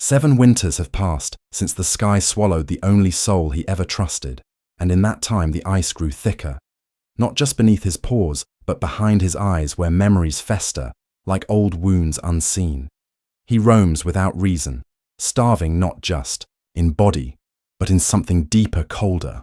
7 winters have passed since the sky swallowed the only soul he ever trusted, and in that time the ice grew thicker, not just beneath his paws, but behind his eyes where memories fester, like old wounds unseen. He roams without reason, starving not just in body, but in something deeper, colder,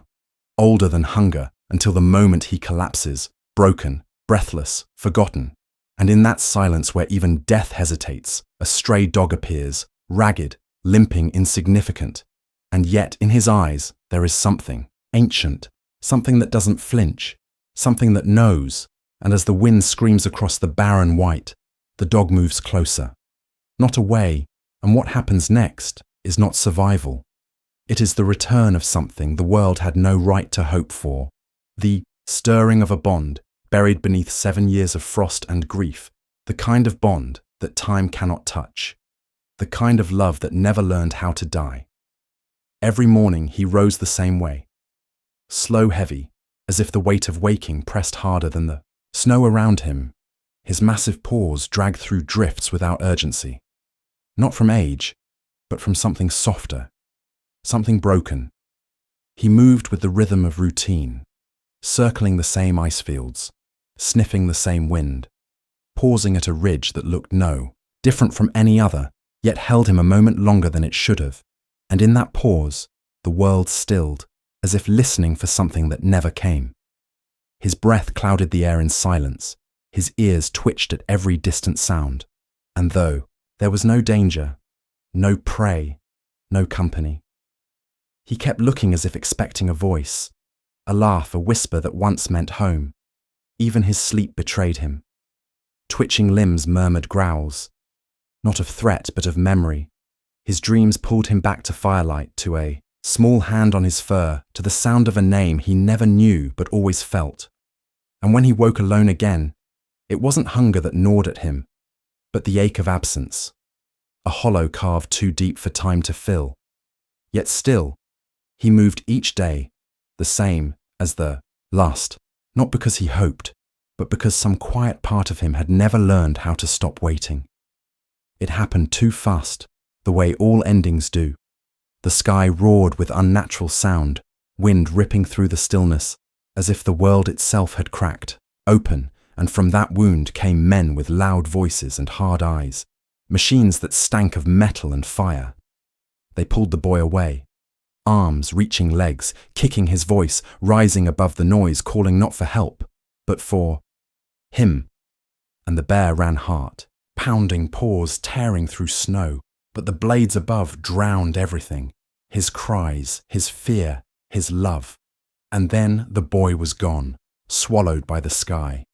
older than hunger, until the moment he collapses, broken, breathless, forgotten. And in that silence where even death hesitates, a stray dog appears, ragged, limping, insignificant. And yet in his eyes there is something ancient, something that doesn't flinch, something that knows. And as the wind screams across the barren white, the dog moves closer, not away, and what happens next is not survival. It is the return of something the world had no right to hope for, the stirring of a bond buried beneath 7 years of frost and grief, the kind of bond that time cannot touch, the kind of love that never learned how to die. Every morning he rose the same way, slow, heavy, as if the weight of waking pressed harder than the snow around him. His massive paws dragged through drifts without urgency, not from age, but from something softer, something broken. He moved with the rhythm of routine, circling the same ice fields, sniffing the same wind, pausing at a ridge that looked different from any other, yet held him a moment longer than it should have. And in that pause, the world stilled, as if listening for something that never came. His breath clouded the air in silence, his ears twitched at every distant sound, and though there was no danger, no prey, no company, he kept looking as if expecting a voice, a laugh, a whisper that once meant home. Even his sleep betrayed him. Twitching limbs murmured growls, not of threat but of memory. His dreams pulled him back to firelight, to a small hand on his fur, to the sound of a name he never knew but always felt. And when he woke alone again, it wasn't hunger that gnawed at him, but the ache of absence, a hollow carved too deep for time to fill. Yet still, he moved each day, the same as the last, not because he hoped, but because some quiet part of him had never learned how to stop waiting. It happened too fast, the way all endings do. The sky roared with unnatural sound, wind ripping through the stillness, as if the world itself had cracked open, and from that wound came men with loud voices and hard eyes, machines that stank of metal and fire. They pulled the boy away, arms reaching legs, kicking his voice, rising above the noise, calling not for help, but for him. And the bear ran hard, pounding paws, tearing through snow, but the blades above drowned everything, his cries, his fear, his love. And then the boy was gone, swallowed by the sky.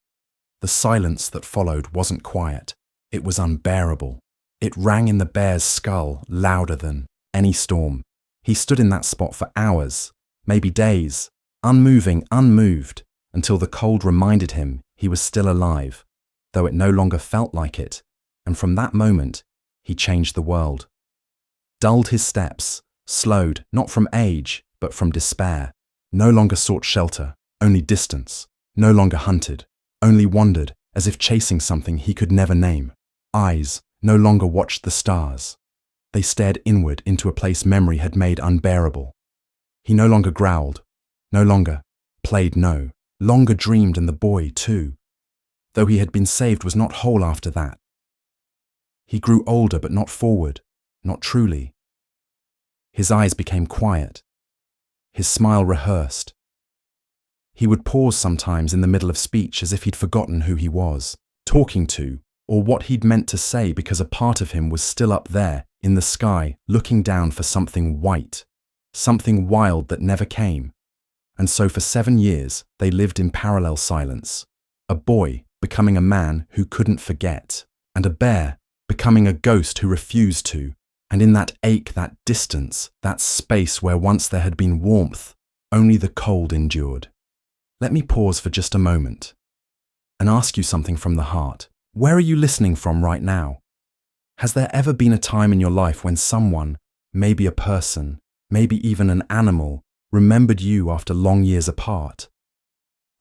The silence that followed wasn't quiet, it was unbearable. It rang in the bear's skull louder than any storm. He stood in that spot for hours, maybe days, unmoving, unmoved, until the cold reminded him he was still alive, though it no longer felt like it, and from that moment, he changed the world. Dulled his steps, slowed, not from age, but from despair, no longer sought shelter, only distance, no longer hunted, only wandered, as if chasing something he could never name. Eyes no longer watched the stars. They stared inward into a place memory had made unbearable. He no longer growled, no longer played no, longer dreamed, and the boy, too, though he had been saved, was not whole after that. He grew older, but not forward, not truly. His eyes became quiet. His smile rehearsed. He would pause sometimes in the middle of speech as if he'd forgotten who he was talking to, or what he'd meant to say, because a part of him was still up there, in the sky, looking down for something white, something wild that never came. And so for 7 years, they lived in parallel silence. A boy becoming a man who couldn't forget, and a bear becoming a ghost who refused to. And in that ache, that distance, that space where once there had been warmth, only the cold endured. Let me pause for just a moment and ask you something from the heart. Where are you listening from right now? Has there ever been a time in your life when someone, maybe a person, maybe even an animal, remembered you after long years apart?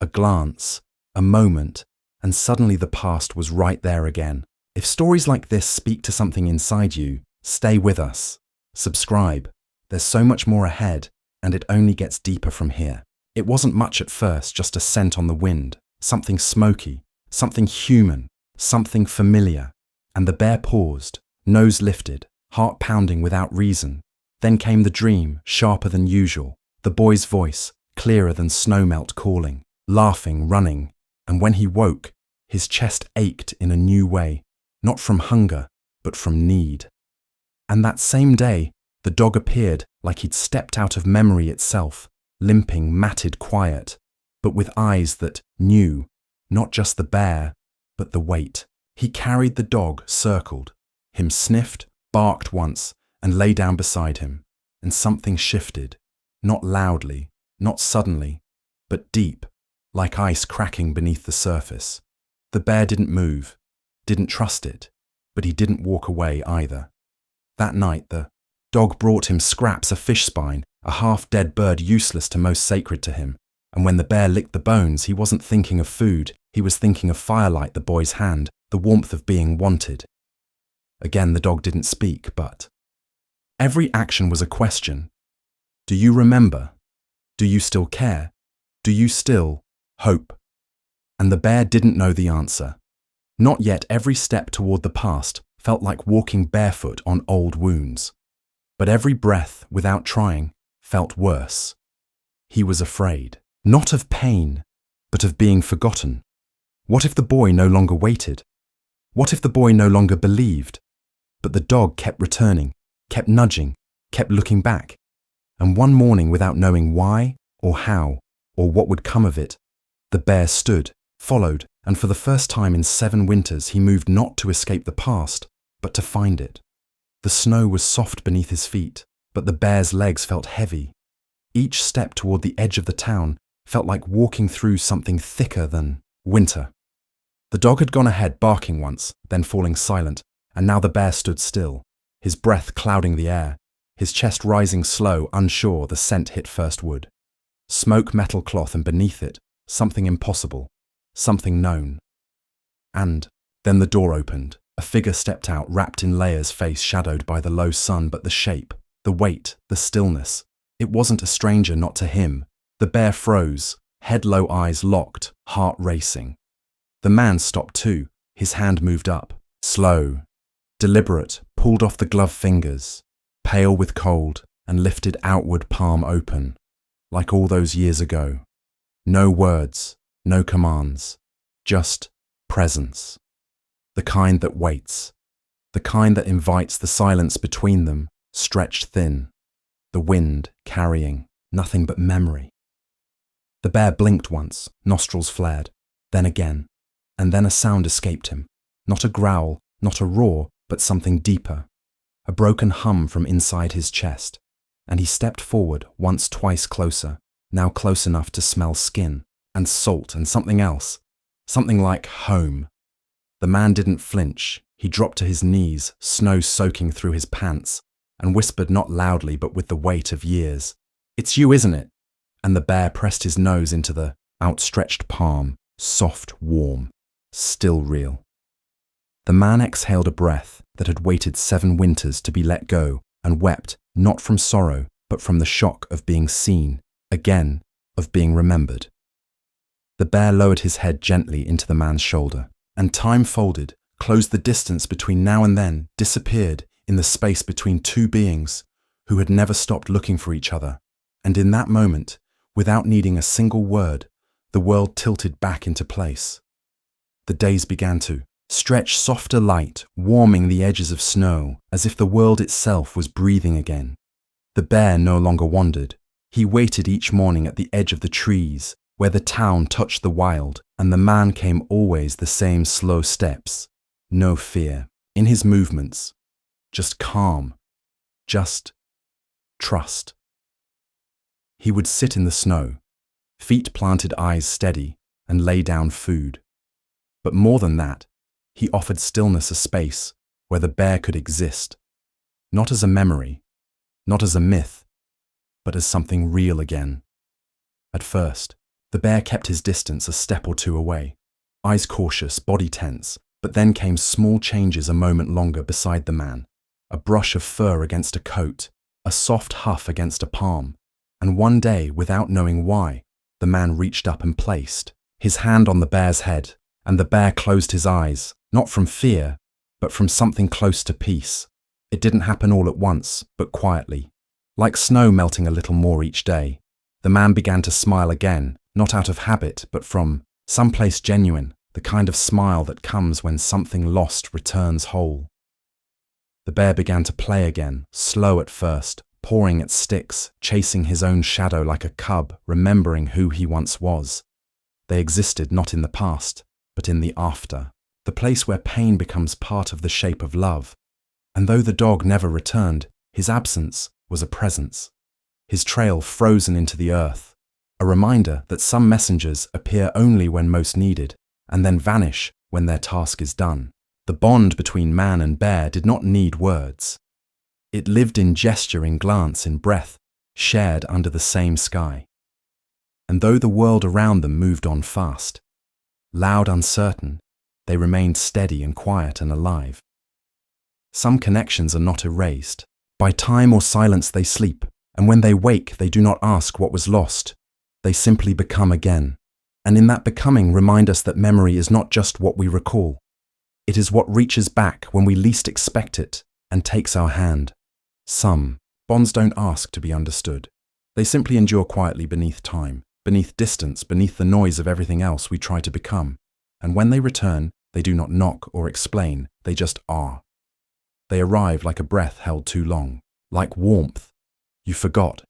A glance, a moment, and suddenly the past was right there again. If stories like this speak to something inside you, Stay with us. Subscribe. There's so much more ahead, and it only gets deeper from here. It wasn't much at first, just a scent on the wind, something smoky, something human, something familiar. And the bear paused, nose lifted, heart pounding without reason. Then came the dream, sharper than usual, the boy's voice, clearer than snowmelt calling, laughing, running. And when he woke, his chest ached in a new way, not from hunger, but from need. And that same day, the dog appeared like he'd stepped out of memory itself, limping, matted, quiet, but with eyes that knew, not just the bear, but the weight. He carried the dog, circled, him sniffed, barked once, and lay down beside him, and something shifted, not loudly, not suddenly, but deep, like ice cracking beneath the surface. The bear didn't move, didn't trust it, but he didn't walk away either. That night, the dog brought him scraps of fish spine, a half-dead bird useless to most sacred to him, and when the bear licked the bones, he wasn't thinking of food, he was thinking of firelight, the boy's hand, the warmth of being wanted. Again, the dog didn't speak, but every action was a question. Do you remember? Do you still care? Do you still hope? And the bear didn't know the answer. Not yet. Every step toward the past felt like walking barefoot on old wounds. But every breath, without trying, felt worse. He was afraid, not of pain, but of being forgotten. What if the boy no longer waited? What if the boy no longer believed? But the dog kept returning, kept nudging, kept looking back. And one morning, without knowing why or how or what would come of it, the bear stood, followed, and for the first time in 7 winters he moved not to escape the past, but to find it. The snow was soft beneath his feet, but the bear's legs felt heavy. Each step toward the edge of the town felt like walking through something thicker than winter. The dog had gone ahead, barking once, then falling silent, and now the bear stood still, his breath clouding the air, his chest rising slow, unsure. The scent hit first wood. Smoke, metal cloth, and beneath it, something impossible, something known. And then the door opened. A figure stepped out, wrapped in layers, face shadowed by the low sun, but the shape, the weight, the stillness. It wasn't a stranger, not to him. The bear froze, head low, eyes locked, heart racing. The man stopped too. His hand moved up, slow, deliberate, pulled off the gloved fingers, pale with cold, and lifted outward, palm open, like all those years ago. No words, no commands, just presence. The kind that waits, the kind that invites the silence between them, stretched thin, the wind carrying nothing but memory. The bear blinked once, nostrils flared, then again, and then a sound escaped him, not a growl, not a roar, but something deeper, a broken hum from inside his chest, and he stepped forward, once, twice closer, now close enough to smell skin, and salt, and something else, something like home. The man didn't flinch. He dropped to his knees, snow soaking through his pants, and whispered not loudly but with the weight of years, "It's you, isn't it?" And the bear pressed his nose into the outstretched palm, soft, warm, still real. The man exhaled a breath that had waited 7 winters to be let go, and wept, not from sorrow, but from the shock of being seen, again, of being remembered. The bear lowered his head gently into the man's shoulder, and time folded, closed the distance between now and then, disappeared in the space between 2 beings who had never stopped looking for each other. And in that moment, without needing a single word, the world tilted back into place. The days began to stretch softer light, warming the edges of snow, as if the world itself was breathing again. The bear no longer wandered. He waited each morning at the edge of the trees, where the town touched the wild, and the man came always the same slow steps, no fear in his movements, just calm, just trust. He would sit in the snow, feet planted, eyes steady, and lay down food. But more than that, he offered stillness, a space where the bear could exist, not as a memory, not as a myth, but as something real again. At first, the bear kept his distance, a step or 2 away, eyes cautious, body tense, but then came small changes, a moment longer beside the man, a brush of fur against a coat, a soft huff against a palm, and one day, without knowing why, the man reached up and placed his hand on the bear's head, and the bear closed his eyes, not from fear, but from something close to peace. It didn't happen all at once, but quietly. Like snow melting a little more each day, the man began to smile again, not out of habit, but from someplace genuine, the kind of smile that comes when something lost returns whole. The bear began to play again, slow at first, pawing at sticks, chasing his own shadow like a cub, remembering who he once was. They existed not in the past, but in the after, the place where pain becomes part of the shape of love. And though the dog never returned, his absence was a presence, his trail frozen into the earth, a reminder that some messengers appear only when most needed, and then vanish when their task is done. The bond between man and bear did not need words. It lived in gesture, in glance, in breath, shared under the same sky. And though the world around them moved on fast, loud, uncertain, they remained steady and quiet and alive. Some connections are not erased. By time or silence they sleep, and when they wake they do not ask what was lost. They simply become again. And in that becoming remind us that memory is not just what we recall. It is what reaches back when we least expect it and takes our hand. Some bonds don't ask to be understood. They simply endure quietly beneath time, beneath distance, beneath the noise of everything else we try to become. And when they return, they do not knock or explain, they just are. They arrive like a breath held too long, like warmth you forgot.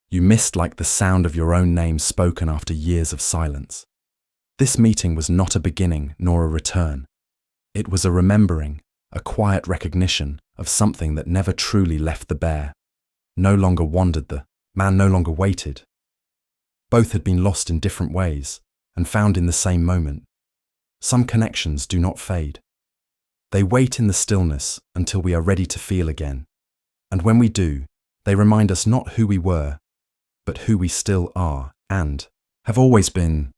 You missed, like the sound of your own name spoken after years of silence. This meeting was not a beginning nor a return. It was a remembering, a quiet recognition of something that never truly left the bear. No longer wandered, the man no longer waited. Both had been lost in different ways and found in the same moment. Some connections do not fade. They wait in the stillness until we are ready to feel again. And when we do, they remind us not who we were, but who we still are and have always been.